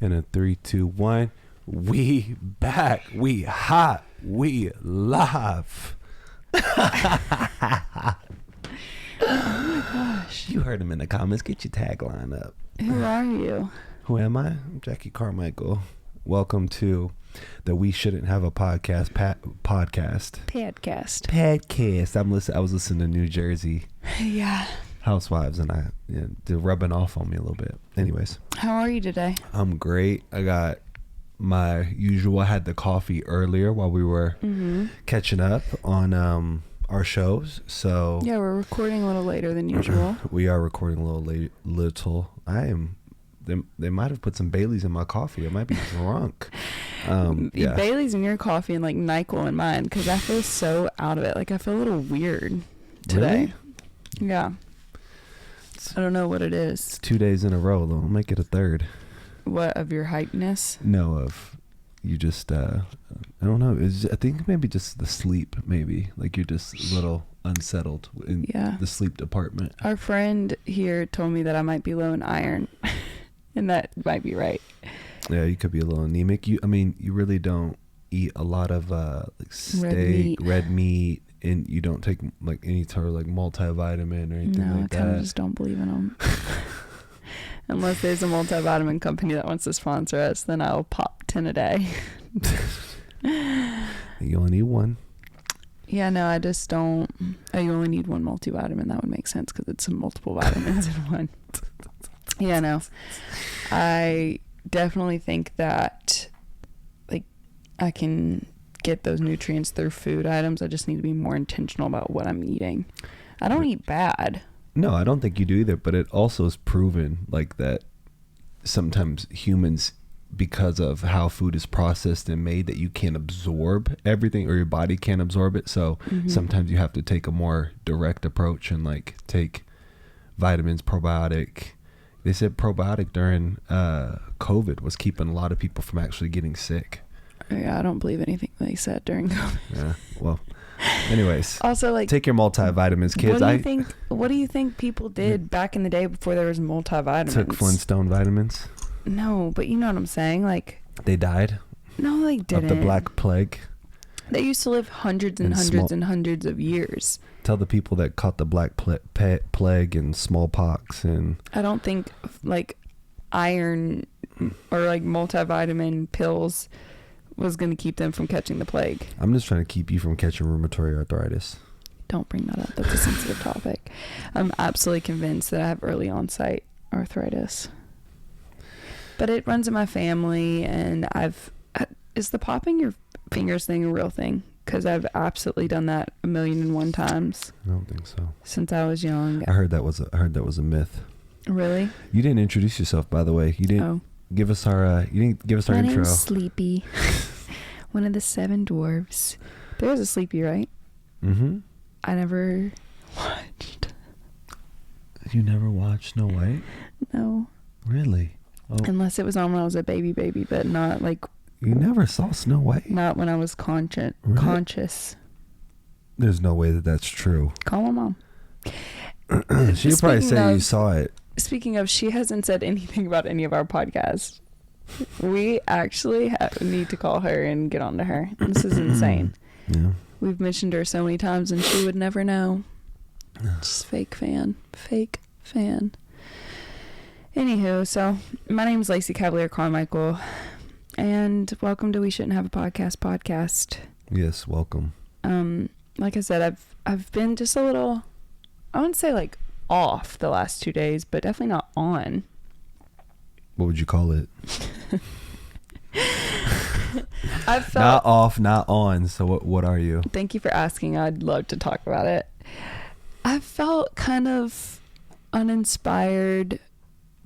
In a 3, 2, 1, we back. We hot. We live. Oh my gosh. You heard him in the comments. Get your tagline up. Who are you? Who am I? I'm Jackie Carmichael. Welcome to the We Shouldn't Have a Podcast podcast. I was listening to New Jersey. Yeah. Housewives, and they're rubbing off on me a little bit. Anyways, how are you today? I'm great. I got my usual. I had the coffee earlier while we were catching up on our shows. So yeah, we're recording a little later than usual. We are recording a little late. They might have put some Baileys in my coffee. I might be drunk. Yeah. Baileys in your coffee and like NyQuil in mine, because I feel so out of it. Like I feel a little weird today. Really? Yeah. I don't know what it is. It's 2 days in a row, though. I'll make it a third. What, of your hypeness? No, of you just, I don't know. I think maybe just the sleep, maybe. Like you're just a little unsettled in the sleep department. Our friend here told me that I might be low in iron, and that might be right. Yeah, you could be a little anemic. You really don't eat a lot of like steak, red meat. And you don't take like any sort of like multivitamin or anything like that. No, I kind of just don't believe in them. Unless there's a multivitamin company that wants to sponsor us, then I'll pop 10 a day. You only need one. Yeah, no, I just don't. You only need one multivitamin. That would make sense because it's multiple vitamins in one. Yeah, no. I definitely think that like I can get those nutrients through food items. I just need to be more intentional about what I'm eating. I don't eat bad. No, I don't think you do either, but it also is proven like that sometimes humans, because of how food is processed and made, that you can't absorb everything, or your body can't absorb it. So sometimes you have to take a more direct approach and like take vitamins, probiotic. They said probiotic during COVID was keeping a lot of people from actually getting sick. Yeah, I don't believe anything they said during COVID. Yeah, well, anyways. Also, like, take your multivitamins, kids. What do you think people did back in the day before there was multivitamins? Took Flintstone vitamins. No, but you know what I'm saying. Like, they died. No, they didn't. Of the Black Plague. They used to live hundreds and hundreds and hundreds of years. Tell the people that caught the Black Plague and smallpox and. I don't think like iron or like multivitamin pills was going to keep them from catching the plague. I'm just trying to keep you from catching rheumatoid arthritis. Don't bring that up. That's a sensitive topic. I'm absolutely convinced that I have early onset arthritis. But it runs in my family, and is the popping your fingers thing a real thing? Because I've absolutely done that 1,000,001 times. I don't think so. Since I was young. I heard that was a myth. Really? You didn't introduce yourself, by the way. You didn't give us our intro. My name's Sleepy. One of the 7 dwarves. There was a Sleepy, right? Mm-hmm. I never watched. You never watched Snow White? No. Really? Oh. Unless it was on when I was a baby, but not like. You never saw Snow White? Not when I was conscious. There's no way that that's true. Call my mom. She'll probably say you saw it. Speaking of, she hasn't said anything about any of our podcasts. We actually need to call her and get on to her. This is insane. Yeah. We've mentioned her so many times and she would never know. Just fake fan. Anywho, so my name is Lacey Cavalier Carmichael, and welcome to We Shouldn't Have a podcast. Yes, welcome. Like I said, I've been just a little, I wouldn't say like off the last 2 days, but definitely not on. What would you call it? I felt not off, not on. So what are you? Thank you for asking. I'd love to talk about it. I felt kind of uninspired,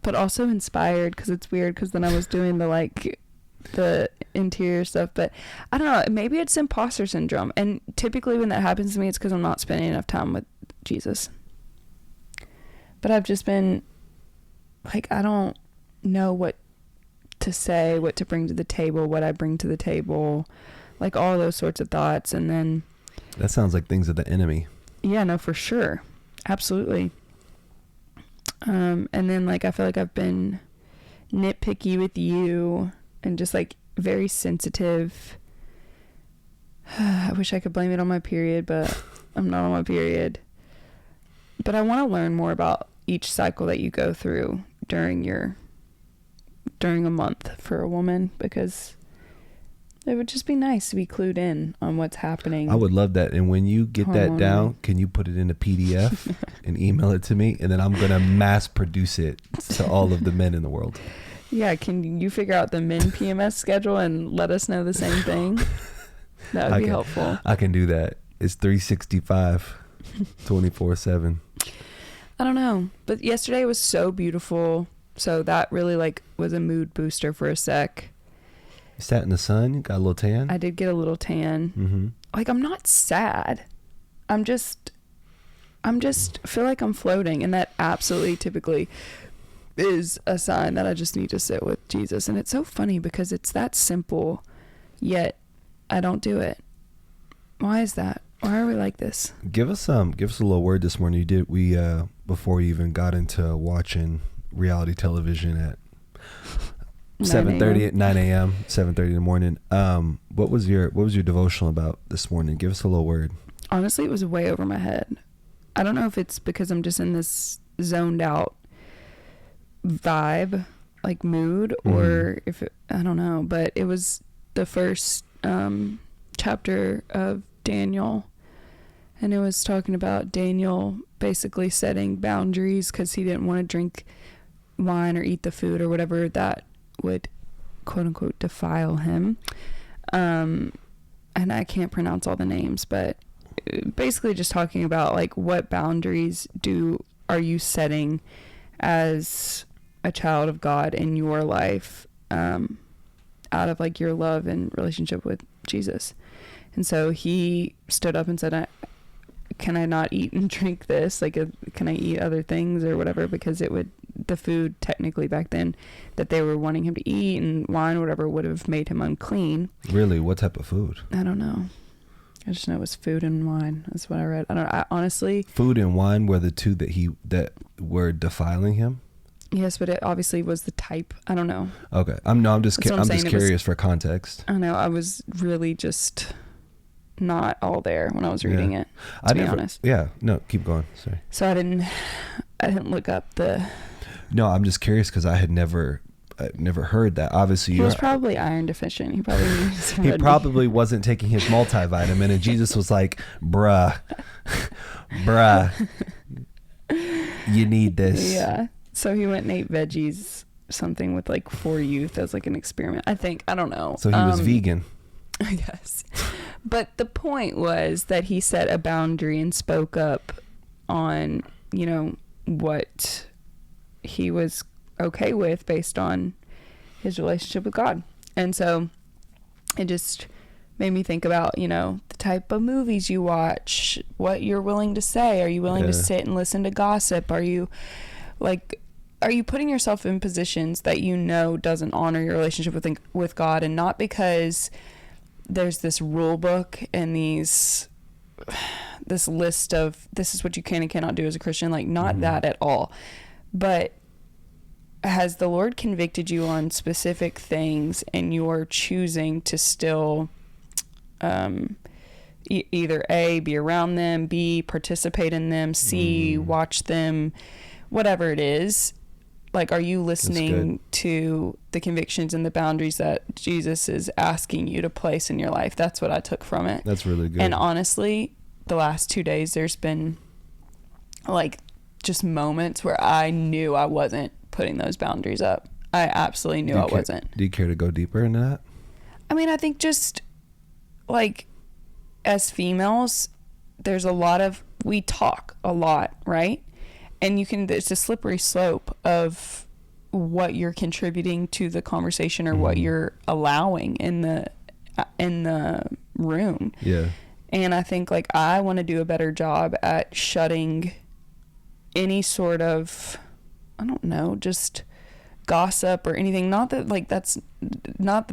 but also inspired, because it's weird, because then I was doing the interior stuff, but I don't know, maybe it's imposter syndrome, and typically when that happens to me, it's because I'm not spending enough time with Jesus. But I've just been like, I don't know what to say, what to bring to the table, what I bring to the table, like all those sorts of thoughts. And then that sounds like things of the enemy. Yeah, no, for sure. Absolutely. And then like I feel like I've been nitpicky with you and just like very sensitive. I wish I could blame it on my period, but I'm not on my period. But I want to learn more about each cycle that you go through during a month for a woman, because it would just be nice to be clued in on what's happening. I would love that. And when you get that down, can you put it in a PDF and email it to me? And then I'm going to mass produce it to all of the men in the world. Yeah. Can you figure out the men PMS schedule and let us know the same thing? That would be helpful. I can do that. It's 365, 24/7. I don't know. But yesterday was so beautiful. So that really like was a mood booster for a sec. You sat in the sun? You got a little tan? I did get a little tan. Mm-hmm. Like, I'm not sad. I'm just feel like I'm floating. And that absolutely typically is a sign that I just need to sit with Jesus. And it's so funny because it's that simple, yet I don't do it. Why is that? Why are we like this? Give us a little word this morning. We before you even got into watching reality television at 7:30 at 9 a.m. 7:30 in the morning. What was your devotional about this morning? Give us a little word. Honestly, it was way over my head. I don't know if it's because I'm just in this zoned out vibe, like mood, or if I don't know, but it was the first chapter of Daniel, and it was talking about Daniel basically setting boundaries because he didn't want to drink wine or eat the food or whatever that would quote unquote defile him. And I can't pronounce all the names, but basically just talking about like what boundaries are you setting as a child of God in your life, out of like your love and relationship with Jesus. And so he stood up and said, can I not eat and drink this? Like, can I eat other things or whatever? Because the food technically back then that they were wanting him to eat and wine or whatever would have made him unclean. Really? What type of food? I don't know. I just know it was food and wine. That's what I read. I honestly. Food and wine were the two that were defiling him? Yes, but it obviously was the type. I don't know. Okay. I'm just curious for context. I know. I was really just not all there when I was reading it, to be honest. Yeah. No, keep going. Sorry. So I didn't look up the. No, I'm just curious because I've never heard that. Obviously, he was probably iron deficient. He probably needed some. He probably wasn't taking his multivitamin, and Jesus was like, bruh, you need this. Yeah. So he went and ate veggies, something with like 4 youth as like an experiment. I don't know. So he was vegan. Yes. But the point was that he set a boundary and spoke up on, what he was okay with based on his relationship with God. And so it just made me think about, the type of movies you watch, what you're willing to say. Are you willing to sit and listen to gossip? Are you putting yourself in positions that doesn't honor your relationship with God? And not because there's this rule book and this list of this is what you can and cannot do as a Christian, like not that at all. But has the Lord convicted you on specific things and you're choosing to still either A, be around them, B, participate in them, C, watch them, whatever it is? Like, are you listening to the convictions and the boundaries that Jesus is asking you to place in your life? That's what I took from it. That's really good. And honestly, the last 2 days, there's been like just moments where I knew I wasn't putting those boundaries up. I absolutely knew I wasn't. Do you care to go deeper into that? I mean, I think just like as females, we talk a lot, right? And it's a slippery slope of what you're contributing to the conversation or what you're allowing in the room. Yeah. And I think like I want to do a better job at shutting any sort of, I don't know, just gossip or anything. Not that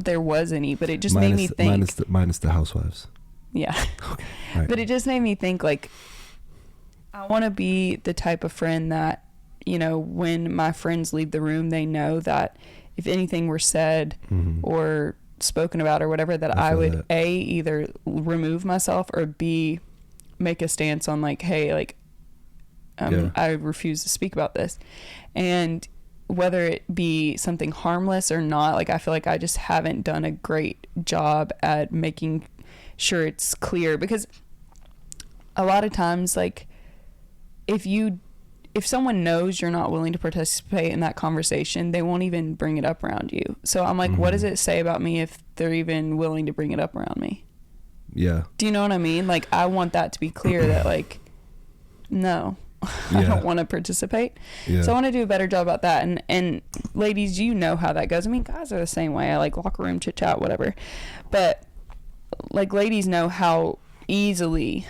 there was any, but it just made me think. Minus the Housewives. Yeah. Okay. Right. But it just made me think like, I want to be the type of friend that, when my friends leave the room, they know that if anything were said or spoken about or whatever, that I would that. A, either remove myself, or B, make a stance on like, hey, like, I refuse to speak about this. And whether it be something harmless or not, like, I feel like I just haven't done a great job at making sure it's clear, because a lot of times, like, if someone knows you're not willing to participate in that conversation, they won't even bring it up around you. So I'm like, what does it say about me if they're even willing to bring it up around me? Yeah. Do you know what I mean? Like, I want that to be clear that, like, no, I don't want to participate. Yeah. So I want to do a better job about that. And ladies, you know how that goes. I mean, guys are the same way. I like locker room chit chat, whatever. But like, ladies know how easily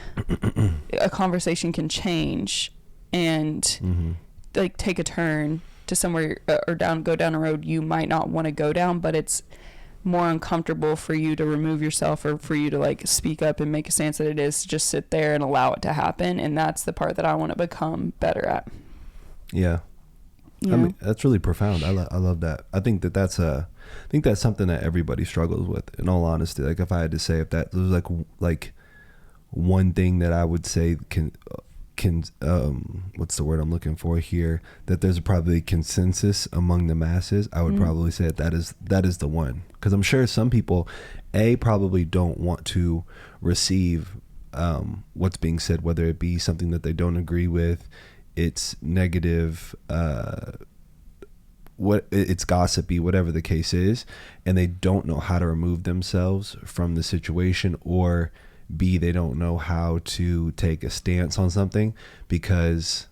a conversation can change and like take a turn to somewhere or go down a road you might not want to go down, but it's more uncomfortable for you to remove yourself or for you to like speak up and make a stance that it is to just sit there and allow it to happen. And that's the part that I want to become better at. Yeah. I mean, that's really profound. I love that. I think that's something that everybody struggles with, in all honesty. Like, if I had to say, if that was like one thing that I would say can what's the word I'm looking for here, that there's probably consensus among the masses, I would probably say that is the one. Because I'm sure some people probably don't want to receive what's being said, whether it be something that they don't agree with, it's negative, it's gossipy, whatever the case is, and they don't know how to remove themselves from the situation, or B, they don't know how to take a stance on something, because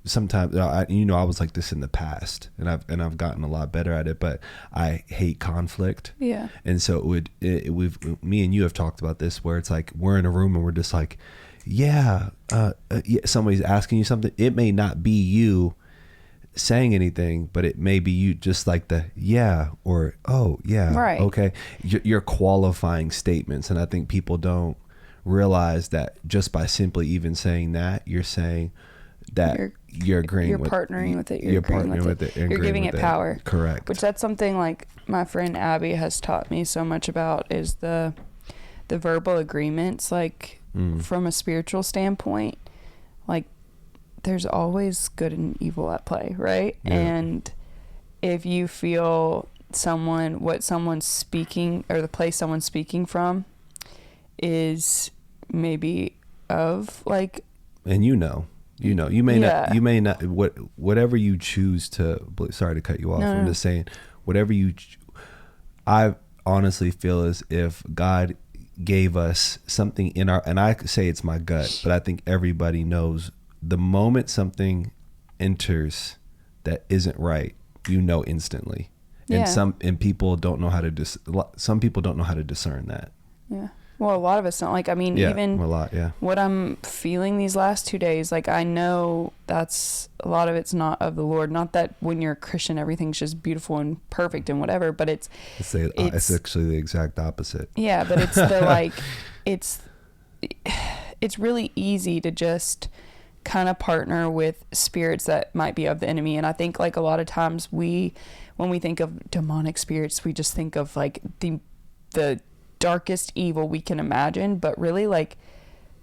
sometimes I was like this in the past, and I've gotten a lot better at it, but I hate conflict. Yeah. And so me and you have talked about this, where it's like we're in a room and we're just like, somebody's asking you something. It may not be you saying anything, but it may be you just like the or oh yeah, right, okay. You're qualifying statements, and I think people don't realize that just by simply even saying that, you're saying that you're agreeing, you're partnering with it, you're partnering with it, you're giving it power. Correct. Which that's something like my friend Abby has taught me so much about, is the verbal agreements, like from a spiritual standpoint, like there's always good and evil at play, right? Yeah. And if you feel what someone's speaking, or the place someone's speaking from is maybe of like, and you may not, whatever you choose to, sorry to cut you off. I'm just saying, whatever I honestly feel as if God gave us something in our, and I say it's my gut, but I think everybody knows, the moment something enters that isn't right, instantly. Yeah. And people don't know how to some people don't know how to discern that. Yeah. Well, a lot of us don't. Like, I mean, even what I'm feeling these last 2 days, like, I know that's a lot of it's not of the Lord. Not that when you're a Christian, everything's just beautiful and perfect and whatever, but it's actually the exact opposite. Yeah. But it's the, like, it's really easy to just kind of partner with spirits that might be of the enemy. And I think, like, a lot of times when we think of demonic spirits, we just think of like the darkest evil we can imagine, but really, like,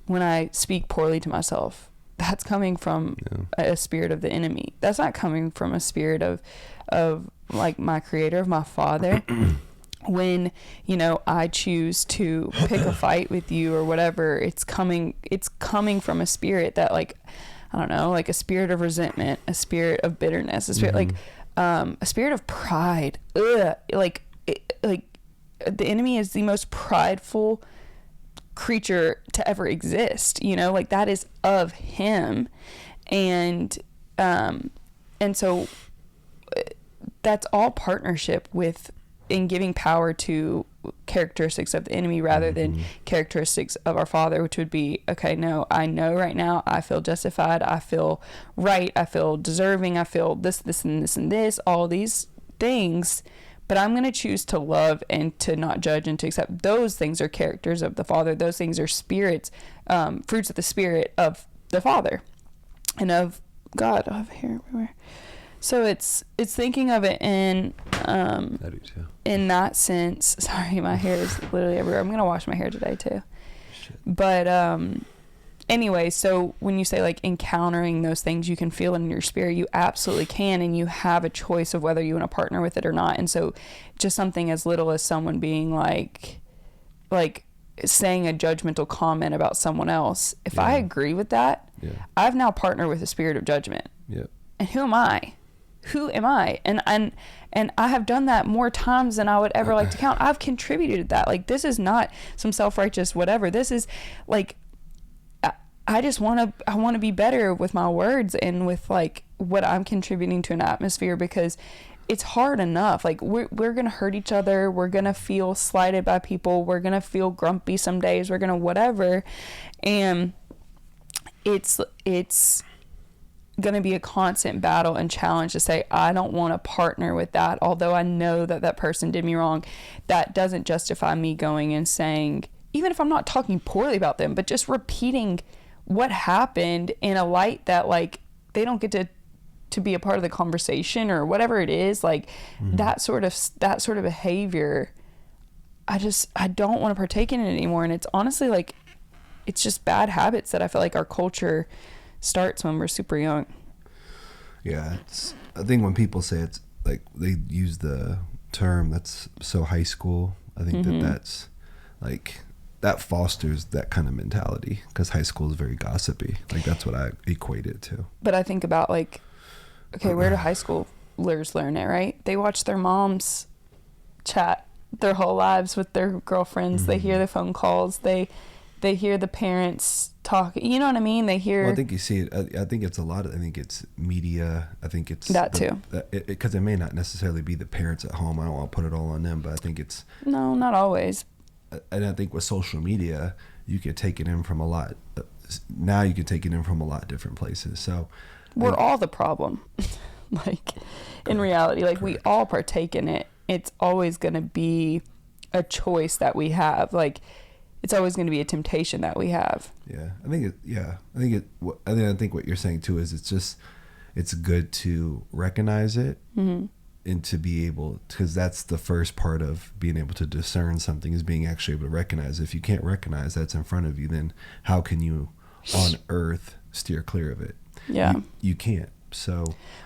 when I speak poorly to myself, that's coming from a spirit of the enemy. That's not coming from a spirit of like my creator, of my father. When I choose to pick a fight with you or whatever, it's coming from a spirit that, like, I don't know, like a spirit of resentment, a spirit of bitterness, a spirit like a spirit of pride. Like the enemy is the most prideful creature to ever exist, like that is of him. And so that's all partnership with, in giving power to characteristics of the enemy rather than characteristics of our Father, which would be, okay, no, I know right now I feel justified, I feel right, I feel deserving, I feel this and this and this, all these things, but I'm going to choose to love and to not judge and to accept. Those things are characters of the Father. Those things are spirits, fruits of the Spirit of the Father and of God. I have hair everywhere. So it's thinking of it in I do too. in that sense. Sorry, my hair is literally everywhere. I'm gonna wash my hair today too. Shit. But anyway, so when you say like encountering those things, you can feel it in your spirit. You absolutely can, and you have a choice of whether you want to partner with it or not. And so, just something as little as someone being like saying a judgmental comment about someone else. If I agree with that, I've now partnered with a spirit of judgment. Yeah. And who am I? Who am I? And I have done that more times than I would ever like to count. I've contributed to that. Like, this is not some self-righteous whatever. This is like, I want to be better with my words and with like what I'm contributing to an atmosphere, because it's hard enough. Like, we're going to hurt each other. We're going to feel slighted by people. We're going to feel grumpy some days. We're going to whatever. And it's going to be a constant battle and challenge to say, I don't want to partner with that. Although I know that that person did me wrong, that doesn't justify me going and saying, even if I'm not talking poorly about them, but just repeating what happened in a light that like they don't get to be a part of the conversation or whatever it is, like that sort of behavior. I don't want to partake in it anymore. And it's honestly like, it's just bad habits that I feel like our culture starts when we're super young. Yeah, I think when people say it's like, they use the term that's so high school, I think that's like, that fosters that kind of mentality, because high school is very gossipy. Like, that's what I equate it to. But I think about like, okay, where do high schoolers learn it, right? They watch their moms chat their whole lives with their girlfriends. They hear the phone calls. They hear the parents talk. You know what I mean? They hear. Well, I think you see it. I think it's a lot of. I think it's media. I think it's that too. Because it may not necessarily be the parents at home. I don't want to put it all on them, but I think it's. No, not always. And I think with social media, you can take it in from a lot. Now you can take it in from a lot of different places. So we're all the problem. Like, in reality, like, we all partake in it. It's always going to be a choice that we have. Like, it's always going to be a temptation that we have. Yeah, I think what you're saying too is it's good to recognize it. And to be able, because that's the first part of being able to discern something, is being actually able to recognize. If you can't recognize that's in front of you, then how can you on earth steer clear of it? Yeah. You can't. So.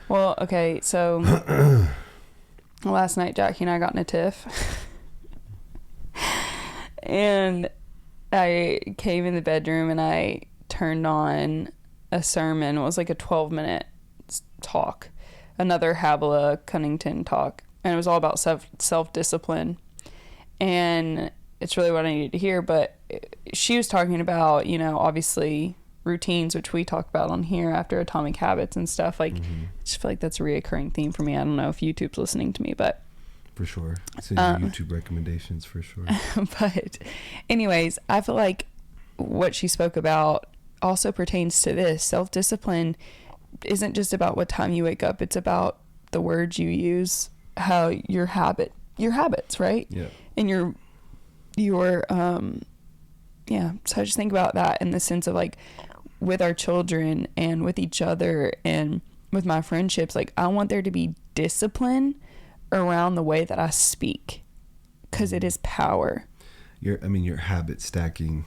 Well, okay. So last night, Jackie and I got in a tiff. And I came in the bedroom and I turned on a sermon. It was like a 12-minute talk. Another Habla Cunnington talk, and it was all about self-discipline, and it's really what I needed to hear. But she was talking about, obviously routines, which we talk about on here after Atomic Habits and stuff. Like, I just feel like that's a reoccurring theme for me. I don't know if YouTube's listening to me, but for sure, it's in your YouTube recommendations for sure. But anyways, I feel like what she spoke about also pertains to this. Self-discipline isn't just about what time you wake up. It's about the words you use, how your habits, right? Yeah. And your so I just think about that in the sense of like, with our children and with each other and with my friendships, like, I want there to be discipline around the way that I speak, because it is power. Your habit stacking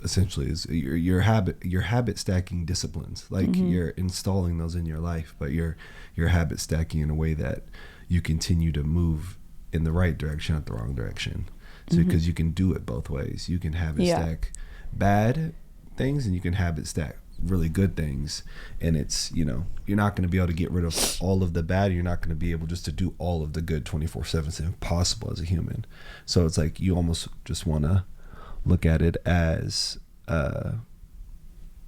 essentially is your habit stacking disciplines. Like, you're installing those in your life, but you're habit stacking in a way that you continue to move in the right direction, not the wrong direction. So because you can do it both ways. You can habit stack bad things, and you can habit stack really good things. And it's, you're not going to be able to get rid of all of the bad. You're not going to be able just to do all of the good 24/7. It's impossible as a human. So it's like, you almost just want to look at it as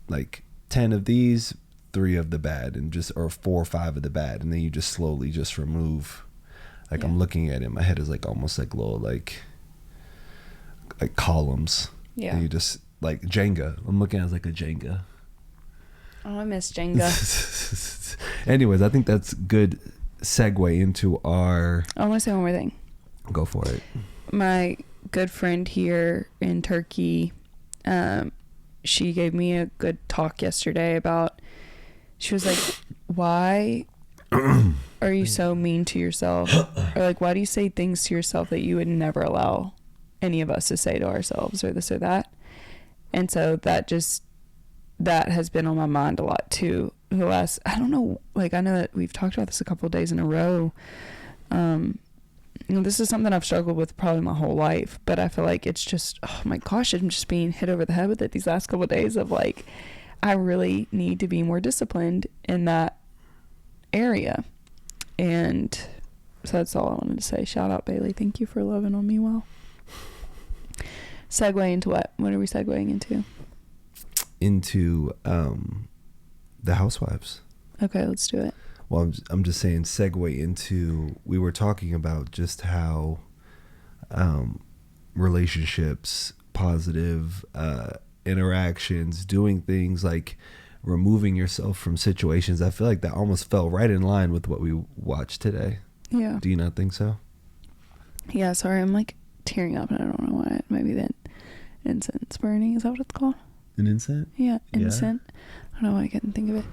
like 10 of these, 3 of the bad, and just, or 4 or 5 of the bad, and then you just slowly just remove. Like, I'm looking at it in my head as like almost like little like columns. Yeah. And you just like Jenga. I'm looking at it as like a Jenga. Oh, I miss Jenga. Anyways, I think that's good segue into our. I want to say one more thing. Go for it. My good friend here in Turkey, she gave me a good talk yesterday about, she was like, why Are you so mean to yourself? Or like, why do you say things to yourself that you would never allow any of us to say to ourselves, or this or that? And so that has been on my mind a lot too. The last, I don't know, like I know that we've talked about this a couple of days in a row. This is something I've struggled with probably my whole life, but I feel like it's just, oh my gosh, I'm just being hit over the head with it these last couple of days of like, I really need to be more disciplined in that area. And so that's all I wanted to say. Shout out Bailey. Thank you for loving on me well. Segue into what? What are we segueing into? Into the Housewives. Okay, let's do it. Well, I'm just saying segue into, we were talking about just how relationships, positive interactions, doing things like removing yourself from situations. I feel like that almost fell right in line with what we watched today. Yeah. Do you not think so? Yeah, sorry, I'm like tearing up and I don't know why. Maybe the incense burning, is that what it's called? An incense? Yeah, incense. Yeah. I don't know why I couldn't think of it.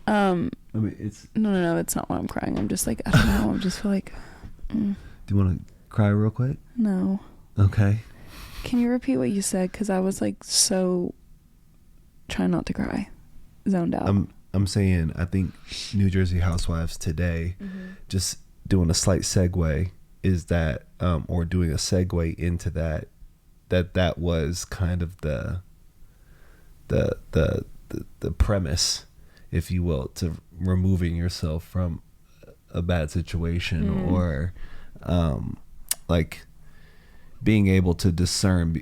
I mean, it's no, it's not why I'm crying. I'm just like, I don't know. I just feel like. Do you want to cry real quick? No. Okay. Can you repeat what you said? Because I was like so trying not to cry, zoned out. I'm saying I think New Jersey Housewives today, just doing a slight segue, is that or doing a segue into that was kind of the premise, if you will, to removing yourself from a bad situation, or like being able to discern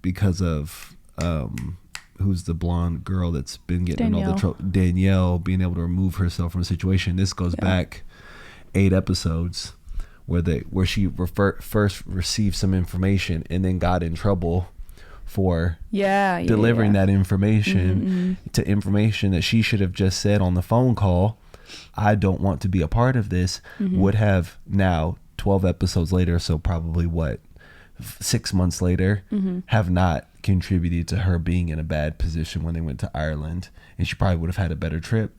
because of who's the blonde girl that's been getting Danielle. all the trouble, Danielle, being able to remove herself from a situation. This goes back 8 episodes where she first received some information and then got in trouble for delivering that information to information that she should have just said on the phone call, I don't want to be a part of this, would have now 12 episodes later, so probably 6 months later, have not contributed to her being in a bad position when they went to Ireland, and she probably would have had a better trip.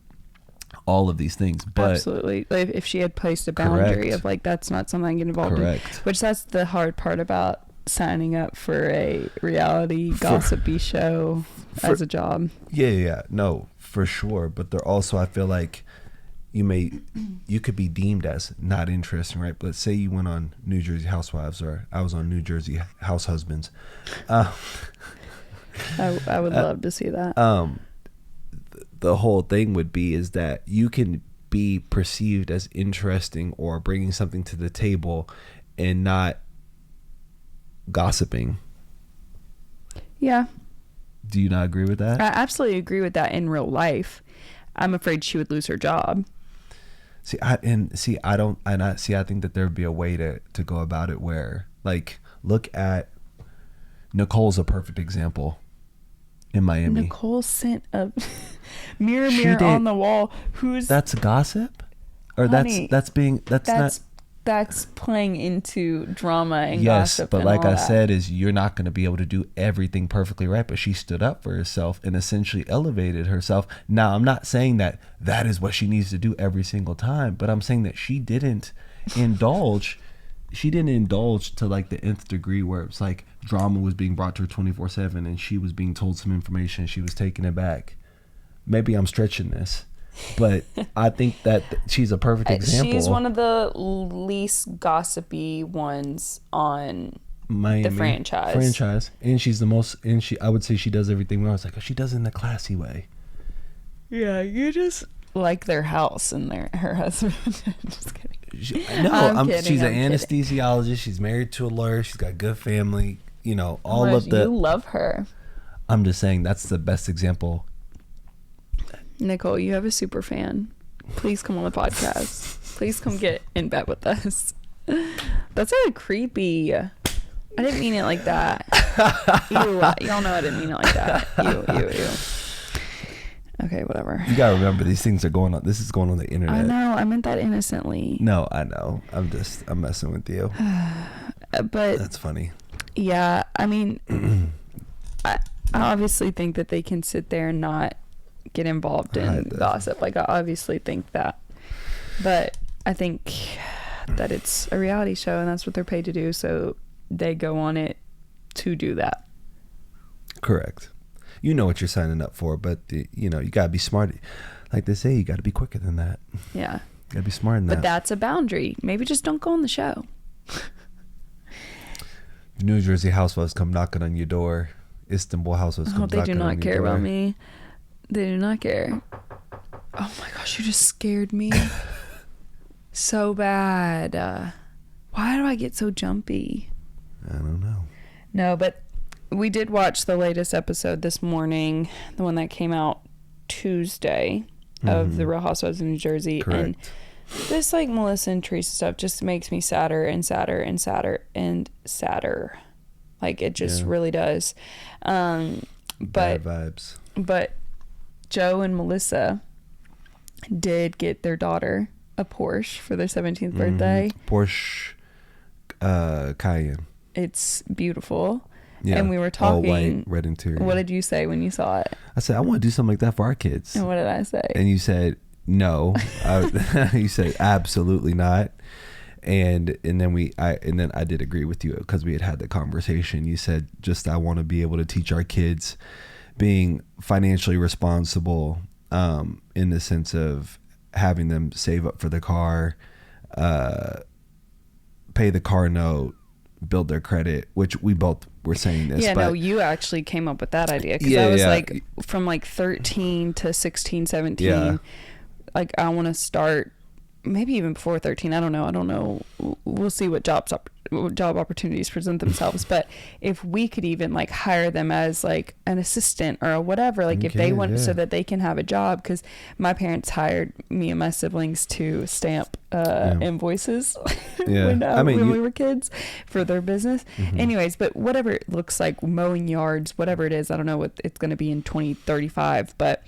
All of these things, but absolutely, like if she had placed a boundary of like, that's not something I get involved in, which that's the hard part about signing up for a reality gossipy show as a job. Yeah, no, for sure. But they're also, I feel like you could be deemed as not interesting, right? But let's say you went on New Jersey Housewives, or I was on New Jersey House Husbands. I would love to see that. The whole thing would be is that you can be perceived as interesting or bringing something to the table and not gossiping. Yeah. Do you not agree with that? I absolutely agree with that in real life. I'm afraid she would lose her job. I think that there'd be a way to go about it where, like, look at Nicole's a perfect example in Miami. Nicole sent a mirror on the wall. That's gossip? Or honey, that's playing into drama and gossip. Yes, but like I said, you're not going to be able to do everything perfectly right, but she stood up for herself and essentially elevated herself. Now, I'm not saying that is what she needs to do every single time, but I'm saying that she didn't indulge to like the nth degree where it's like drama was being brought to her 24/7 and she was being told some information, she was taking it back. Maybe I'm stretching this, but I think that she's a perfect example. She's one of the least gossipy ones on Miami, the franchise. And she's the most, and I would say she does everything well. It's like, she does it in a classy way. Yeah, you just like their house and her husband. Just kidding. She's an anesthesiologist. She's married to a lawyer. She's got a good family. You love her. I'm just saying that's the best example. Nicole, you have a super fan. Please come on the podcast. Please come get in bed with us. That's kind of creepy. I didn't mean it like that. Ew, y'all know I didn't mean it like that. Ew. Okay, whatever. You gotta remember, these things are going on. This is going on the internet. I know. I meant that innocently. No, I know. I'm messing with you. But that's funny. Yeah, I mean, I obviously think that they can sit there and not get involved in gossip. Like, I obviously think that But I think that it's a reality show and that's what they're paid to do. So they go on it to do that. Correct. You know what you're signing up for, but you gotta be smart. Like they say, you gotta be quicker than that. Yeah. You gotta be smart in that. But that's a boundary. Maybe just don't go on the show. New Jersey Housewives come knocking on your door. Istanbul Housewives come knocking on your door. They do not care about me. They do not care. Oh my gosh, you just scared me so bad. Why do I get so jumpy? I don't know. No, but we did watch the latest episode this morning, the one that came out Tuesday of The Real Housewives of New Jersey. Correct. And this like Melissa and Teresa stuff just makes me sadder and sadder and sadder and sadder. Like it just really does. Bad vibes. But Joe and Melissa did get their daughter a Porsche for their 17th birthday. Porsche Cayenne. It's beautiful. Yeah. And we were talking. All white, red interior. What did you say when you saw it? I said, I want to do something like that for our kids. And what did I say? And you said, no. You said, absolutely not. And then I did agree with you because we had the conversation. You said, I want to be able to teach our kids being financially responsible, in the sense of having them save up for the car, pay the car note, build their credit, which we both were saying this. Yeah, but no, you actually came up with that idea because I was like from like 13 to 16, 17. Yeah. Like I want to start maybe even before 13. I don't know. We'll see what job opportunities present themselves. But if we could even like hire them as like an assistant or whatever, like if they want, so that they can have a job. Because my parents hired me and my siblings to stamp invoices when we were kids for their business. Anyways, but whatever it looks like, mowing yards, whatever it is, I don't know what it's going to be in 2035, but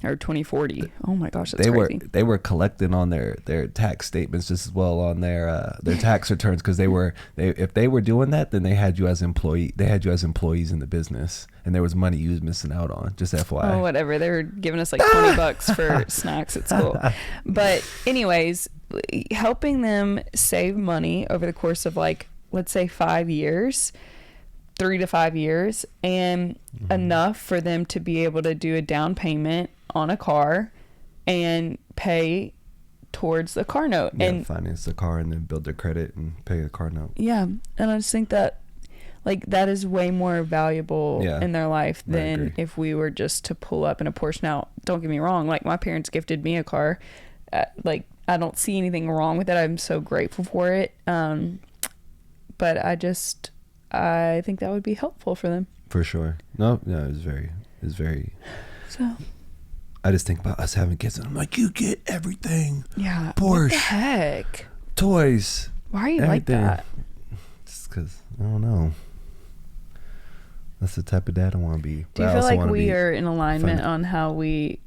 or 2040. Oh my gosh, that's crazy. They were collecting on their tax statements just as well on their tax returns, because if they were doing that, then they had you as employees in the business, and there was money you was missing out on. Just FYI. Oh, whatever. They were giving us like $20 for snacks at school. But anyways, helping them save money over the course of like, let's say 5 years, 3 to 5 years, and enough for them to be able to do a down payment on a car and pay towards the car note. Yeah, and finance the car and then build their credit and pay the car note. Yeah. And I just think that like that is way more valuable in their life than if we were just to pull up in a Porsche. Now, don't get me wrong. Like my parents gifted me a car. Like I don't see anything wrong with it. I'm so grateful for it. But I think that would be helpful for them. For sure. No, it was very. So. I just think about us having kids, and I'm like, you get everything. Yeah. Porsche. What the heck? Toys. Why are you everything. like that? Just because, I don't know. That's the type of dad I want to be. Do you feel like we are in alignment on how we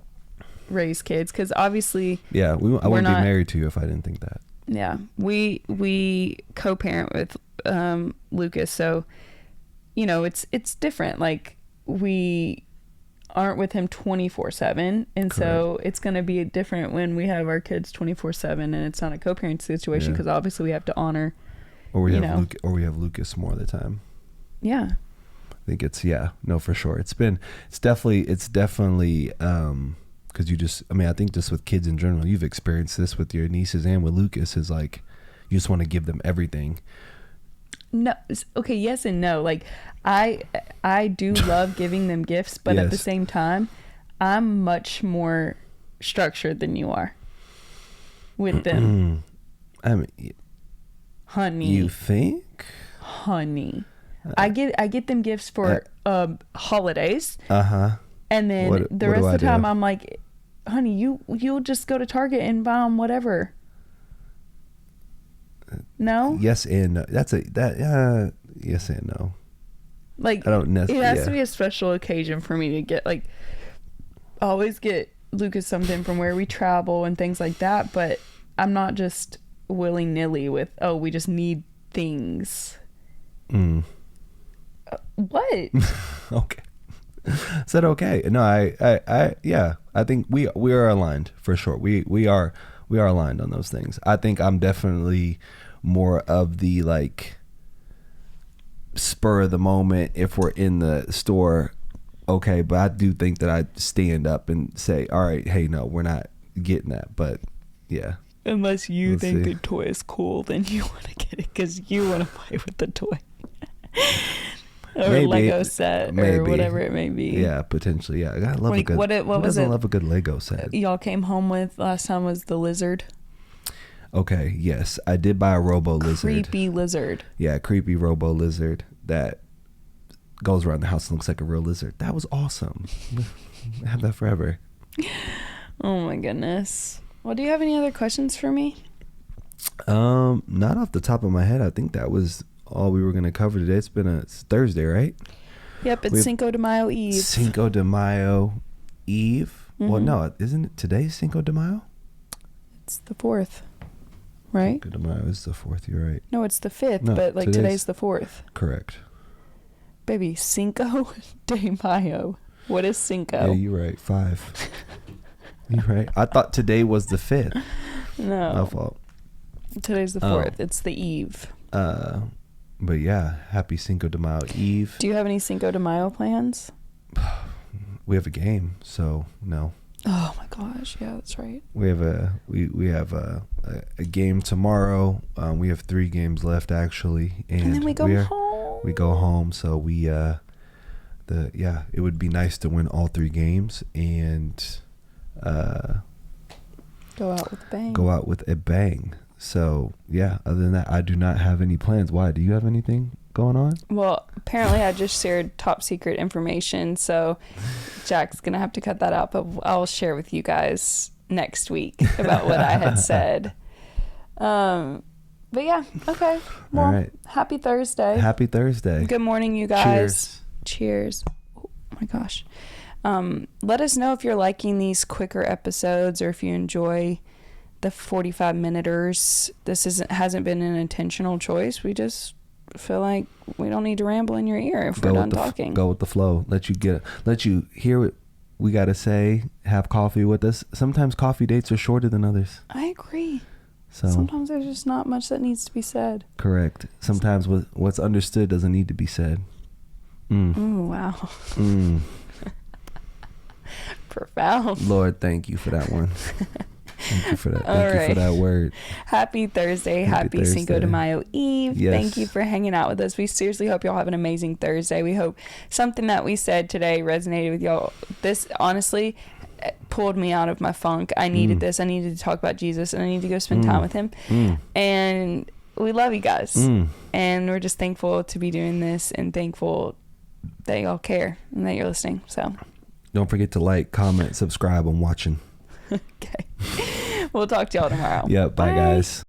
raise kids? Because obviously. Yeah, I wouldn't be married to you if I didn't think that. Yeah. We co-parent with Lucas, so it's different. Like we aren't with him 24/7, and Correct. So it's going to be different when we have our kids 24/7 and it's not a co-parent situation, because obviously we have to honor, or we have Lucas more of the time. Yeah, I think it's for sure. It's definitely because I think just with kids in general, you've experienced this with your nieces and with Lucas, is like you just want to give them everything. No, okay, yes and no. Like I do love giving them gifts, but at the same time, I'm much more structured than you are with them. I mean, honey, you think? Honey, I get them gifts for holidays. And then the rest of the time, I'm like, honey, you'll just go to Target and buy them whatever. No? Yes and no. Yes and no. Like, I don't necessarily. It has to be a special occasion for me to get, like, I always get Lucas something from where we travel and things like that, but I'm not just willy-nilly with, we just need things. What? Okay. Is that okay? No, I think we are aligned for sure. We are we are aligned on those things. I think I'm definitely more of the like spur of the moment if we're in the store. Okay, but I do think that I stand up and say, all right, hey, no, we're not getting that. But yeah. Unless you Let's think see. the toy is cool, then you want to get it because you want to play with the toy. Or Maybe. Lego set Maybe. or whatever it may be. Yeah, potentially. Yeah, I love a good. What Who was doesn't it? love a good Lego set? Y'all came home with last time was the lizard. Okay, yes, I did buy a Robo Lizard. Creepy lizard. Yeah, creepy Robo Lizard that goes around the house and looks like a real lizard. That was awesome. I have that forever. Oh my goodness. Well, do you have any other questions for me? Not off the top of my head. I think that was all we were going to cover today. It's Thursday, right? Yep, it's Cinco de Mayo Eve. Cinco de Mayo Eve. Well, no, isn't it today Cinco de Mayo? It's the 4th, right? Cinco de Mayo is the 4th. You're right. No, it's the 5th, No, but like today's the 4th. Correct. Baby, Cinco de Mayo. What is Cinco? Yeah, you're right. 5. You're right. I thought today was the 5th. No. My fault. Today's the 4th. It's the eve. But yeah, happy Cinco de Mayo Eve. Do you have any Cinco de Mayo plans? We have a game, so no. Oh my gosh, yeah, that's right. We have a game tomorrow. We have 3 games left actually, and then we go home. We go home, so it would be nice to win all 3 games and go out with a bang. Go out with a bang. So yeah, other than that, I do not have any plans. Why? Do you have anything going on? Well, apparently I just shared top secret information, so Jack's gonna have to cut that out, but I'll share with you guys next week about what I had said. But yeah, okay. Well, all right. Happy Thursday. Happy Thursday. Good morning, you guys. Cheers. Oh my gosh. Let us know if you're liking these quicker episodes or if you enjoy the 45-minuters. This hasn't been an intentional choice. We just feel like we don't need to ramble in your ear if we're done talking. Go with the flow. Let you hear what we got to say. Have coffee with us. Sometimes coffee dates are shorter than others. I agree. So sometimes there's just not much that needs to be said. Correct. Sometimes what's understood doesn't need to be said. Ooh, wow. Profound. Lord, thank you for that one. Thank you for that. Thank you for that word. Happy Thursday. Happy Cinco de Mayo Eve. Yes. Thank you for hanging out with us. We seriously hope y'all have an amazing Thursday. We hope something that we said today resonated with y'all. This honestly pulled me out of my funk. I needed this. I needed to talk about Jesus and I need to go spend time with him. And we love you guys. And we're just thankful to be doing this and thankful that y'all care and that you're listening. So don't forget to like, comment, subscribe on watching. Okay. We'll talk to y'all tomorrow. Yeah, bye guys.